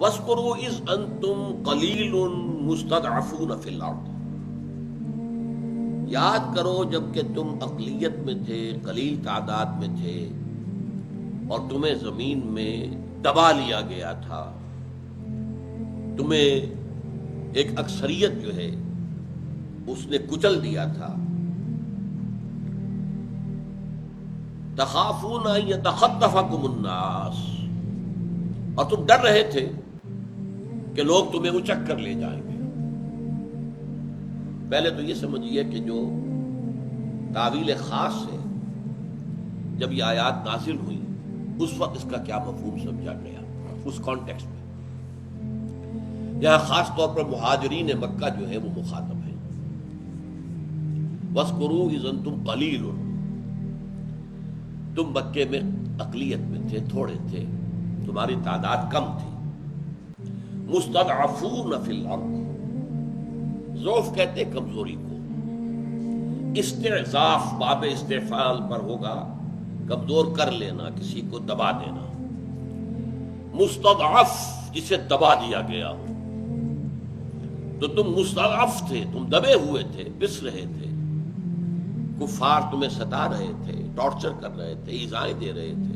وَاذْكُرُوا إِذْ أَنْتُمْ قَلِيلٌ مُسْتَضْعَفُونَ فِي الْأَرْضِ، یاد کرو جب کہ تم اقلیت میں تھے، قلیل تعداد میں تھے، اور تمہیں زمین میں دبا لیا گیا تھا، تمہیں ایک اکثریت جو ہے اس نے کچل دیا تھا۔ تخافون ان یتخطفکم الناس، اور تم ڈر رہے تھے کہ لوگ تمہیں اچک کر لے جائیں گے۔ پہلے تو یہ سمجھیے کہ جو تعویل خاص ہے، جب یہ آیات نازل ہوئی اس وقت اس کا کیا مفہوم سمجھا گیا، اس کانٹیکسٹ میں یہاں خاص طور پر مہاجرین مکہ جو ہے وہ مخاطب ہیں۔ وَاذْكُرُوا إِذْ أَنْتُمْ قَلِيلٌ، تم مکے میں اقلیت میں تھے، تھوڑے تھے، تمہاری تعداد کم تھی۔ مستضعفون فی الارض، ضعف کہتے کمزوری کو، استعضاف باب استعفال پر ہوگا، کمزور کر لینا، کسی کو دبا دینا۔ مستضعف جسے دبا دیا گیا ہو، تو تم مستضعف تھے، تم دبے ہوئے تھے، پس رہے تھے، کفار تمہیں ستا رہے تھے، ٹارچر کر رہے تھے، ایذائیں دے رہے تھے۔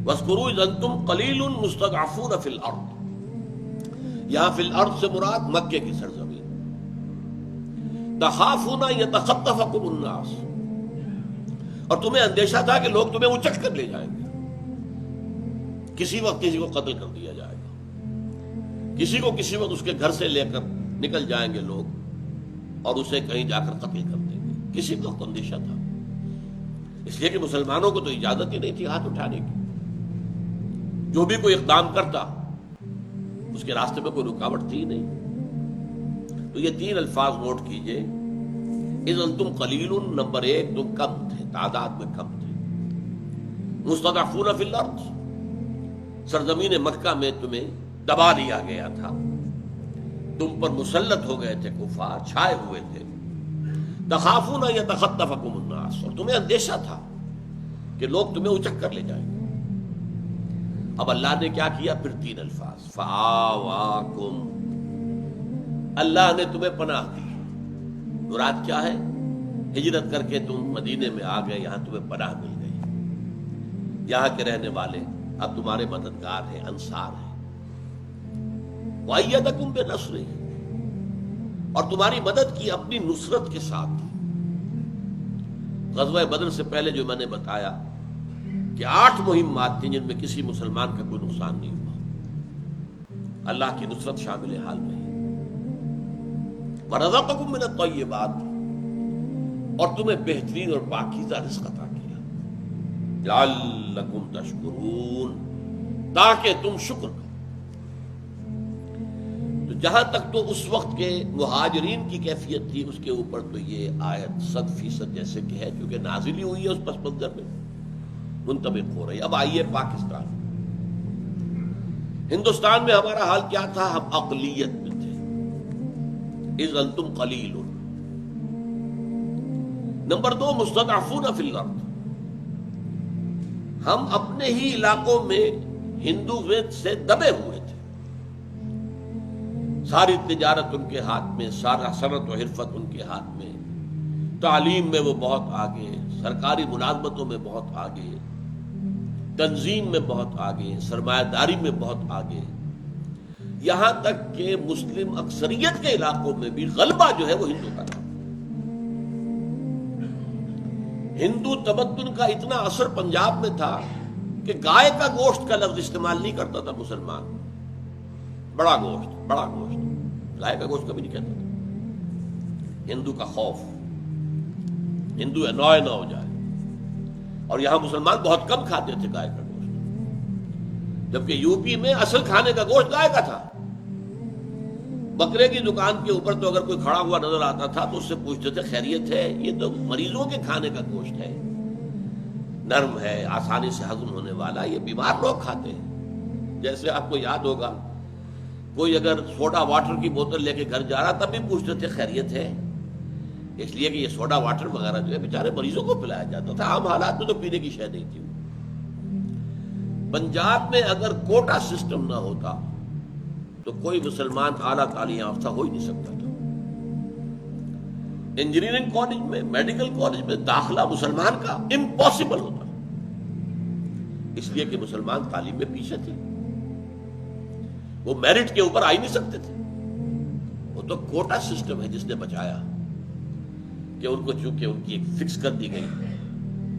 وَاذْكُرُوا إِذْ أَنْتُمْ قَلِيلٌ مُسْتَضْعَفُونَ فِي الْأَرْضِ، یہاں فی الارض سے مراد مکے کی سرزمین۔ تخافون ان یتخطفکم الناس، اور تمہیں اندیشہ تھا کہ لوگ تمہیں اچک کر لے جائیں گے، کسی وقت کسی کو قتل کر دیا جائے گا، کسی وقت اس کے گھر سے لے کر نکل جائیں گے لوگ اور اسے کہیں جا کر قتل کر دیں گے، کسی وقت اندیشہ تھا۔ اس لیے کہ مسلمانوں کو تو اجازت ہی نہیں تھی ہاتھ اٹھانے کی، جو بھی کوئی اقدام کرتا اس کے راستے میں کوئی رکاوٹ تھی نہیں۔ تو یہ تین الفاظ نوٹ کیجئے، اذ انتم قلیل، نمبر ایک تم کم تھے، تعداد میں کم تھے۔ مستضعفون فی الارض، سرزمین مکہ میں تمہیں دبا دیا گیا تھا، تم پر مسلط ہو گئے تھے کفار، چھائے ہوئے تھے۔ تخافون ان یتخطفکم الناس، اور تمہیں اندیشہ تھا کہ لوگ تمہیں اچک کر لے جائیں گے۔ اب اللہ نے کیا کیا؟ پھر تین الفاظ، فآواکم، اللہ نے تمہیں پناہ دی۔ مراد کیا ہے؟ ہجرت کر کے تم مدینے میں آ گئے، یہاں تمہیں پناہ مل گئی، یہاں کے رہنے والے اب تمہارے مددگار ہیں، انصار ہیں۔ وَأَيَّدَكُمْ بِنَصْرِهِ، اور تمہاری مدد کی اپنی نصرت کے ساتھ۔ غزوہ بدر سے پہلے جو میں نے بتایا کہ 8 مہمات تھیں جن میں کسی مسلمان کا کوئی نقصان نہیں ہوا، اللہ کی نصرت شامل حال رہی۔ وَرَزَقَكُم مِّنَ الطَّيِّبَاتِ، اور تمہیں بہترین اور پاکیزہ رزق عطا کیا، لَعَلَّكُمْ تَشْكُرُونَ، تاکہ تم شکر کرو۔ تو جہاں تک تو اس وقت کے مہاجرین کی کیفیت تھی، اس کے اوپر تو یہ آیت 100% جیسے کہ ہے، کیونکہ نازل ہی ہوئی ہے اس پس منظر میں منطبق ہو رہی۔ اب آئیے پاکستان، ہندوستان میں ہمارا حال کیا تھا؟ ہم اقلیت میں تھے، اذ انتم قلیل۔ نمبر 2، مستضعفون فی الارض، ہم اپنے ہی علاقوں میں ہندویت سے دبے ہوئے تھے، ساری تجارت ان کے ہاتھ میں، سارا صنعت و حرفت ان کے ہاتھ میں، تعلیم میں وہ بہت آگے، سرکاری ملازمتوں میں بہت آگے، تنظیم میں بہت آگے، سرمایہ داری میں بہت آگے، یہاں تک کہ مسلم اکثریت کے علاقوں میں بھی غلبہ جو ہے وہ ہندو کا تھا۔ ہندو تمدن کا اتنا اثر پنجاب میں تھا کہ گائے کا گوشت کا لفظ استعمال نہیں کرتا تھا مسلمان، بڑا گوشت، بڑا گوشت، گائے کا گوشت کبھی نہیں کہتا تھا۔ ہندو کا خوف، ہندو انوائے نہ ہو جائے، اور یہاں مسلمان بہت کم کھاتے تھے گائے کا گوشت، جبکہ یو پی میں اصل کھانے کا گوشت گائے کا تھا۔ بکرے کی دکان کے اوپر تو اگر کوئی کھڑا ہوا نظر آتا تھا تو اس سے پوچھتے تھے خیریت ہے؟ یہ تو مریضوں کے کھانے کا گوشت ہے، نرم ہے، آسانی سے ہضم ہونے والا، یہ بیمار لوگ کھاتے ہیں۔ جیسے آپ کو یاد ہوگا کوئی اگر سوڈا واٹر کی بوتل لے کے گھر جا رہا تب بھی پوچھتے تھے خیریت ہے، اس لیے کہ یہ سوڈا واٹر وغیرہ جو ہے بیچارے مریضوں کو پلایا جاتا تھا، عام حالات میں تو پینے کی شے نہیں تھی۔ پنجاب میں اگر کوٹا سسٹم نہ ہوتا تو کوئی مسلمان اعلیٰ تعلیم یافتہ ہو ہی نہیں سکتا تھا. انجینئرنگ کالج میں، میڈیکل کالج میں داخلہ مسلمان کا امپاسبل ہوتا، اس لیے کہ مسلمان تعلیم میں پیچھے تھے، وہ میرٹ کے اوپر آ ہی نہیں سکتے تھے. وہ تو کوٹا سسٹم ہے جس نے بچایا کہ ان کو چونکہ ان کی ایک فکس کر دی گئی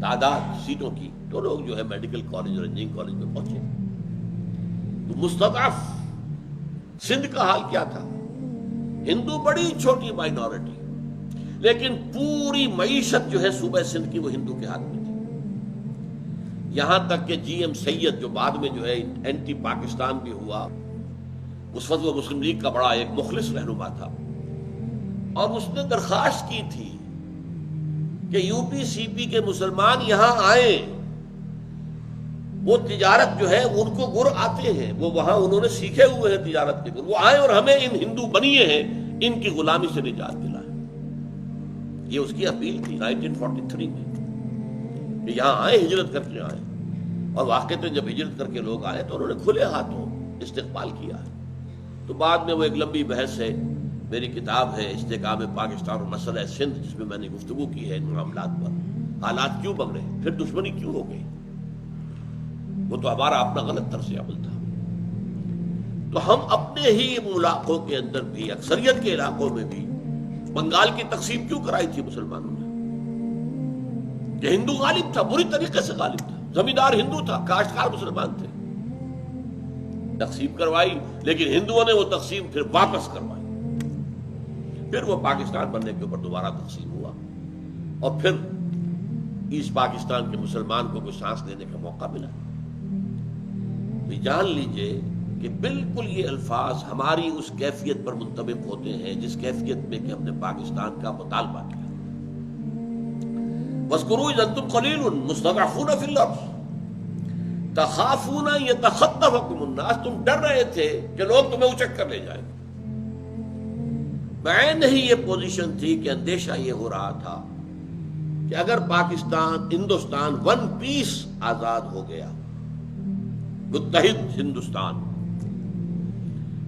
تعداد سیٹوں کی، تو لوگ جو ہے میڈیکل کالج اور انجینئرنگ کالج میں پہنچے. تو مستضعف سندھ کا حال کیا تھا؟ ہندو بڑی چھوٹی مائنورٹی، لیکن پوری معیشت جو ہے صوبہ سندھ کی وہ ہندو کے ہاتھ میں تھی. یہاں تک کہ جی ایم سید جو بعد میں جو ہے اینٹی پاکستان بھی ہوا، اس وقت وہ مسلم لیگ کا بڑا ایک مخلص رہنما تھا، اور اس نے درخواست کی تھی کہ یو پی سی پی کے مسلمان یہاں آئیں. وہ تجارت جو ہے ان کو گر آتے ہیں، وہ وہاں انہوں نے سیکھے ہوئے ہیں تجارت کے گر، وہ آئیں اور ہمیں ان ہندو بنیے ہیں ان کی غلامی سے نجات دلائیں. یہ اس کی اپیل تھی 1943 میں کہ یہاں آئیں، ہجرت کر کے آئیں. اور واقعتاً جب ہجرت کر کے لوگ آئے تو انہوں نے کھلے ہاتھوں استقبال کیا. تو بعد میں وہ ایک لمبی بحث ہے، میری کتاب ہے استحکام پاکستان اور مسئلہ سندھ، جس میں میں نے گفتگو کی ہے ان معاملات پر. حالات کیوں بگڑے، پھر دشمنی کیوں ہو گئی، وہ تو ہمارا اپنا غلط طرز عمل تھا. تو ہم اپنے ہی علاقوں کے اندر بھی، اکثریت کے علاقوں میں بھی بنگال کی تقسیم کیوں کرائی تھی مسلمانوں نے؟ کہ ہندو غالب تھا، بری طریقے سے غالب تھا، زمیندار ہندو تھا، کاشتکار مسلمان تھے. تقسیم کروائی، لیکن ہندوؤں نے وہ تقسیم پھر واپس کروائی. پھر وہ پاکستان بننے کے اوپر دوبارہ تقسیم ہوا، اور پھر ایسٹ پاکستان کے مسلمان کو کوئی سانس لینے کا موقع ملا. جان لیجئے کہ بالکل یہ الفاظ ہماری اس کیفیت پر منطبق ہوتے ہیں جس کیفیت میں کہ ہم نے پاکستان کا مطالبہ کیا. وَاذْكُرُوا إِذْ أَنْتُمْ قَلِيلٌ مُسْتَضْعَفُونَ فِي الْأَرْضِ تَخَافُونَ يَتَخَطَّفَكُمُ النَّاسُ، تم ڈر رہے تھے کہ لوگ تمہیں اچک کر لے جائیں. بعین ہی یہ پوزیشن تھی کہ اندیشہ یہ ہو رہا تھا کہ اگر پاکستان، ہندوستان ون پیس آزاد ہو گیا، متحد ہندوستان،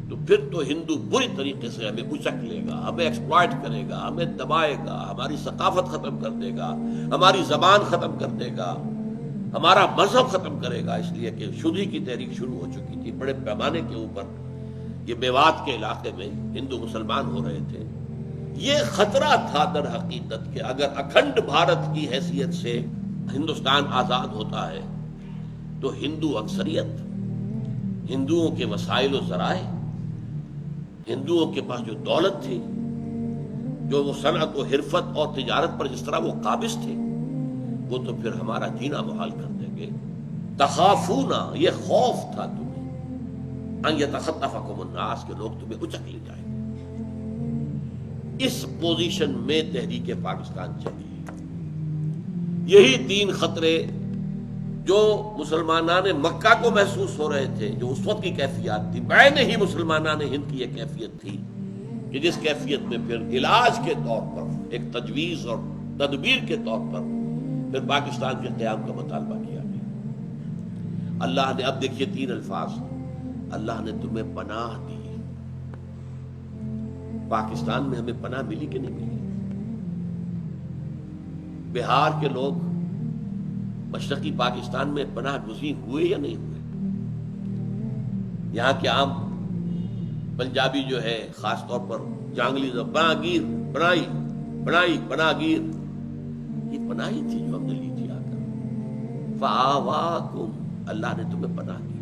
تو پھر تو ہندو بری طریقے سے ہمیں اچک لے گا، ہمیں ایکسپلائٹ کرے گا، ہمیں دبائے گا، ہماری ثقافت ختم کر دے گا، ہماری زبان ختم کر دے گا، ہمارا مذہب ختم کرے گا. اس لیے کہ شدھی کی تحریک شروع ہو چکی تھی بڑے پیمانے کے اوپر. یہ میوات کے علاقے میں ہندو مسلمان ہو رہے تھے. یہ خطرہ تھا در حقیقت کہ اگر اکھنڈ بھارت کی حیثیت سے ہندوستان آزاد ہوتا ہے تو ہندو اکثریت، ہندوؤں کے وسائل و ذرائع، ہندوؤں کے پاس جو دولت تھی، جو وہ صنعت و حرفت اور تجارت پر جس طرح وہ قابض تھے، وہ تو پھر ہمارا جینا محال کر دیں گے. تخافونا، یہ خوف تھا تمہیں، ان یتخطفکم الناس، کہ لوگ تمہیں اچک لے جائیں. اس پوزیشن میں تحریک پاکستان چلی. یہی 3 خطرے جو مسلمانان مکہ کو محسوس ہو رہے تھے، جو اس وقت کی کیفیات تھی، بعین ہی مسلمانان ہند کی یہ کیفیت تھی کہ جس کیفیت میں پھر علاج کے طور پر، ایک تجویز اور تدبیر کے طور پر پھر پاکستان کے قیام کا مطالبہ کیا گیا. اللہ نے، اب دیکھیے 3 الفاظ، اللہ نے تمہیں پناہ دی. پاکستان میں ہمیں پناہ ملی کہ نہیں ملی؟ بہار کے لوگ مشرقی پاکستان میں پناہ گزین ہوئے یا نہیں ہوئے؟ یہاں کے عام پنجابی جو ہے، خاص طور پر جانگلی، پناہ گیر، پناہ گیر، یہ پناہی تھی جو ہم نے لی تھی آ کر. فآواکم، اللہ نے تمہیں پناہ دی.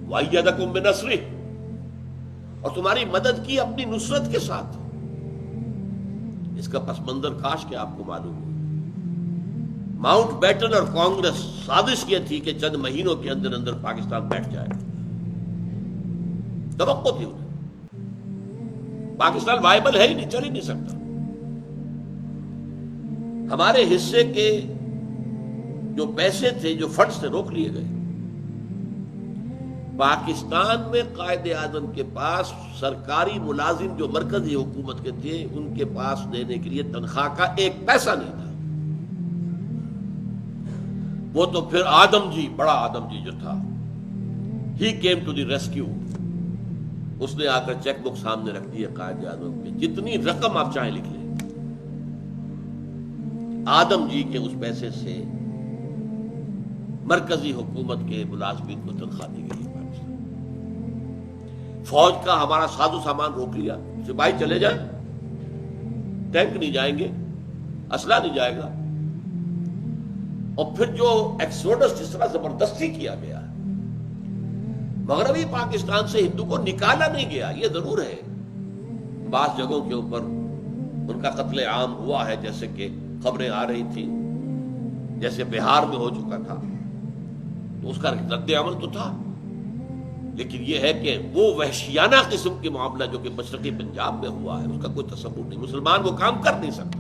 وَأَيَّدَكُم بِنَصْرِهِ، اور تمہاری مدد کی اپنی نصرت کے ساتھ. اس کا پس منظر کاش کہ آپ کو معلوم ہو. ماؤنٹ بیٹن اور کانگریس سازش یہ تھی کہ چند مہینوں کے اندر اندر پاکستان بیٹھ جائے. توقع تھی انہیں. پاکستان وائبل ہے ہی نہیں، چل ہی نہیں سکتا. ہمارے حصے کے جو پیسے تھے، جو فنڈز تھے، روک لیے گئے. پاکستان میں قائد اعظم کے پاس سرکاری ملازم جو مرکزی حکومت کے تھے، ان کے پاس دینے کے لیے تنخواہ کا 1 پیسہ نہیں تھا. وہ تو پھر آدم جی، بڑا آدم جی جو تھا، he came to the rescue, اس نے آ کر چیک بک سامنے رکھ دی ہے قائد اعظم کے، جتنی رقم آپ چاہیں لکھ لیں، آدم جی کے اس پیسے سے مرکزی حکومت کے ملازمین کو تنخواہ دی گئی پاکستان۔ فوج کا ہمارا ساز و سامان روک لیا، سپاہی چلے جائیں، ٹینک نہیں جائیں گے، اسلحہ نہیں جائے گا۔ اور پھر جو ایکسوڈس جس طرح زبردستی کیا گیا، مغربی پاکستان سے ہندو کو نکالا نہیں گیا، یہ ضرور ہے، بعض جگہوں کے اوپر ان کا قتل عام ہوا ہے، جیسے کہ خبریں آ رہی تھیں، جیسے بہار میں ہو چکا تھا، تو اس کا رد عمل تو تھا، لیکن یہ ہے کہ وہ وحشیانہ قسم کے معاملہ جو کہ مشرقی پنجاب میں ہوا ہے، اس کا کوئی تصور نہیں، مسلمان وہ کام کر نہیں سکتا۔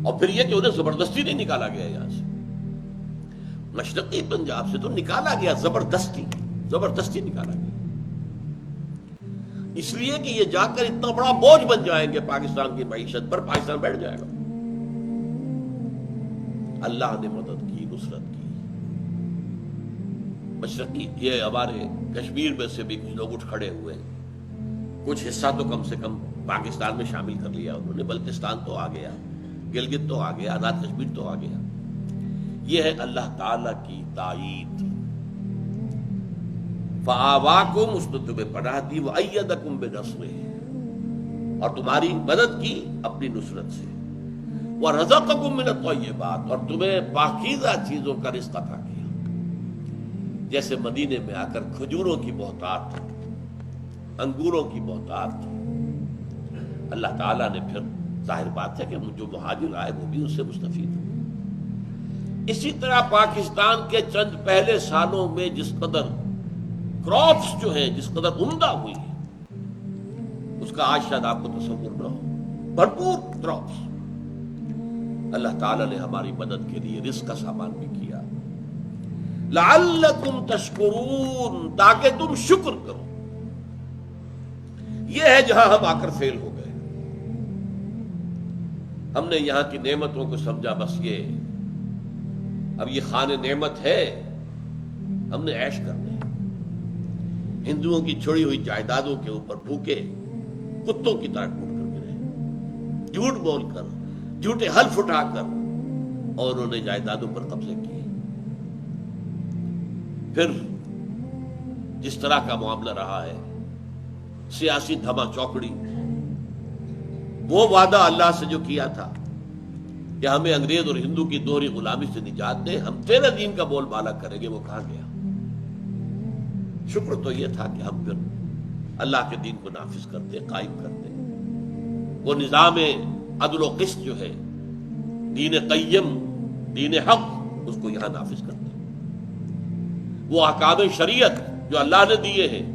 اور پھر یہ کہ انہیں زبردستی نہیں نکالا گیا یہاں سے، مشرقی پنجاب سے تو نکالا گیا، زبردستی نکالا گیا، اس لیے کہ یہ جا کر اتنا بڑا بوجھ بن جائیں گے پاکستان کی معیشت پر، پاکستان بیٹھ جائے گا۔ اللہ نے مدد کی، نصرت کی، مشرقی یہ ہمارے کشمیر میں سے بھی کچھ لوگ اٹھ کھڑے ہوئے، کچھ حصہ تو کم سے کم پاکستان میں شامل کر لیا انہوں نے، بلتستان تو آ گیا، گلگت تو آ گیا، آزاد کشمیر تو آ گیا۔ یہ ہے اللہ تعالی کی تائید۔ فآواکم، اس نے تمہیں پناہ دی، وأیدکم بنصرہ، اور تمہاری مدد کی اپنی نصرت سے، ورزقکم من الطیبات، اور تمہیں پاکیزہ چیزوں کا رزق عطا کیا، جیسے مدینے میں آ کر کھجوروں کی بہتات تھی، انگوروں کی بہتات تھی۔ اللہ تعالیٰ نے پھر ظاہر بات ہے کہ جو مہاجر آئے وہ بھی اس سے مستفید ہوئے۔ اسی طرح پاکستان کے چند پہلے سالوں میں جس قدر کراپس جو ہیں، جس قدر عمدہ ہوئی ہے، اس کا آج شاید آپ کو تصور نہ ہو، بھرپور کراپس۔ اللہ تعالیٰ نے ہماری مدد کے لیے رزق کا سامان بھی کیا، لعلکم تشکرون، تاکہ تم شکر کرو۔ یہ ہے جہاں ہم آ کر فیل ہو گئے، ہم نے یہاں کی نعمتوں کو سمجھا بس یہ اب یہ خان نعمت ہے، ہم نے عیش کرنے، ہندوؤں کی چھوڑی ہوئی جائیدادوں کے اوپر بھوکے کتوں کی طرح ٹوٹ کر گرے، جھوٹ بول کر، جھوٹے حلف اٹھا کر، اور انہوں نے جائیدادوں پر قبضے کیے۔ پھر جس طرح کا معاملہ رہا ہے، سیاسی دھما چوکڑی، وہ وعدہ اللہ سے جو کیا تھا کہ ہمیں انگریز اور ہندو کی دوہری غلامی سے نجات دے، ہم تیرے دین کا بول بالا کریں گے، وہ کہاں گیا؟ شکر تو یہ تھا کہ ہم پھر اللہ کے دین کو نافذ کرتے، قائم کرتے، وہ نظام عدل و قسط جو ہے، دین قیم، دین حق، اس کو یہاں نافذ کرتے، وہ احکام شریعت جو اللہ نے دیے ہیں،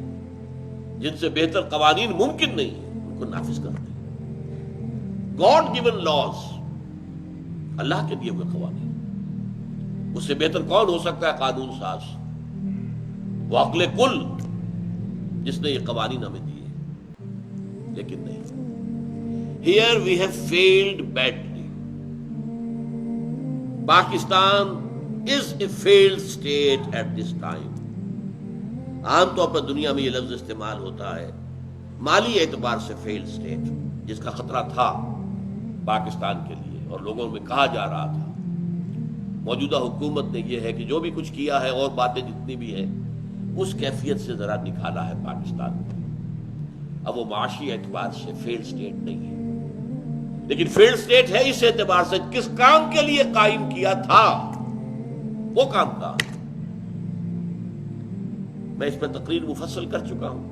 جن سے بہتر قوانین ممکن نہیں ہے، ان کو نافذ کرتے، گاڈ گیون لاز، اللہ کے دیے ہوئے قوانین، اس سے بہتر کون ہو سکتا ہے قانون ساز؟ وہ عقل کل جس نے یہ قوانین ہمیں دیے، لیکن نہیں۔ Here we have failed badly. Pakistan is a failed state at this time. عام طور پر دنیا میں یہ لفظ استعمال ہوتا ہے مالی اعتبار سے failed state، جس کا خطرہ تھا پاکستان کے لیے، اور لوگوں میں کہا جا رہا تھا۔ موجودہ حکومت نے یہ ہے کہ جو بھی کچھ کیا ہے اور باتیں جتنی بھی ہیں، اس کیفیت سے ذرا نکالا ہے پاکستان کو، اب وہ معاشی اعتبار سے فیل سٹیٹ نہیں ہے، لیکن فیل سٹیٹ ہے اس اعتبار سے کس کام کے لیے قائم کیا تھا، وہ کام تھا۔ میں اس پر تقریر مفصل کر چکا ہوں،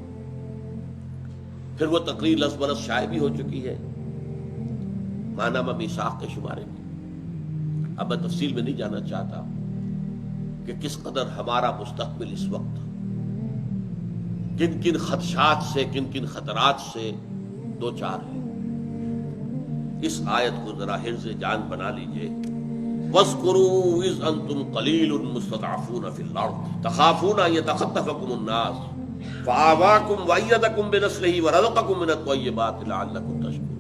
پھر وہ تقریر لفظ بلفظ شائع بھی ہو چکی ہے مانامہ میثاق کے شمارے میں۔ اب میں تفصیل میں نہیں جانا چاہتا کہ کس قدر ہمارا مستقبل اس وقت کن کن خدشات سے، کن کن خطرات سے دو چار ہے۔ اس آیت کو ذرا حرز جان بنا لیجئے۔ وَاذْكُرُوا إِذْ أَنْتُمْ قَلِيلٌ مُسْتَضْعَفُونَ فِي الْأَرْضِ تَخَافُونَ أَنْ يَتَخَطَّفَكُمُ النَّاسُ فَآوَاكُمْ وَأَيَّدَكُمْ بِنَصْرِهِ وَرَزَقَكُمْ مِنَ الطَّيِّبَاتِ لَعَلَّكُمْ تَشْكُرُونَ۔